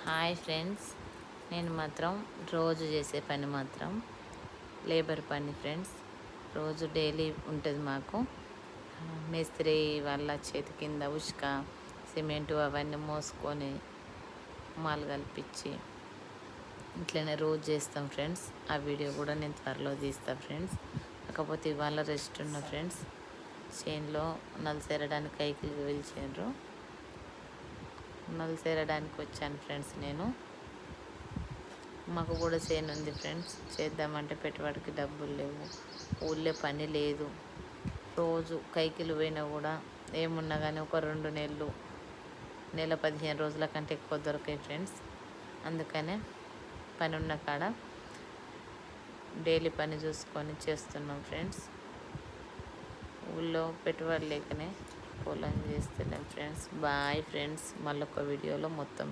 Hi friends, నేను మాత్రం రోజు చేసే పని మాత్రం లేబర్ పని ఫ్రెండ్స్. రోజు డైలీ ఉంటుంది మాకు. మేస్త్రి వాళ్ళ చేతి కింద ఉష్క సిమెంటు అవన్నీ మోసుకొని మాలు కల్పించి ఇట్లనే రోజు చేస్తాం ఫ్రెండ్స్. ఆ వీడియో కూడా నేను త్వరలో తీస్తాను ఫ్రెండ్స్. కాకపోతే ఇవాళ రెస్ట్ ఉన్న ఫ్రెండ్స్. చేనులో నలిసేరడానికి కైకిలు పిలిచిండ్రు, నలిసేరడానికి వచ్చాను ఫ్రెండ్స్. నేను మాకు కూడా చేను ఉంది ఫ్రెండ్స్. చేద్దామంటే పెట్టుబడికి డబ్బులు లేవు, ఊళ్ళో పని లేదు. రోజు కైకిలు పోయినా కూడా ఏమున్నా కానీ ఒక 2 నెలలు, నెల 15 రోజుల కంటే ఎక్కువ దొరకాయి ఫ్రెండ్స్. అందుకనే పని ఉన్న కాడ డైలీ పని చూసుకొని చేస్తున్నాం ఫ్రెండ్స్. ఊళ్ళో పెట్టుబడి లేకనే పొలం చేస్తున్నాం ఫ్రెండ్స్. బాయ్ ఫ్రెండ్స్, మళ్ళొక వీడియోలో మొత్తం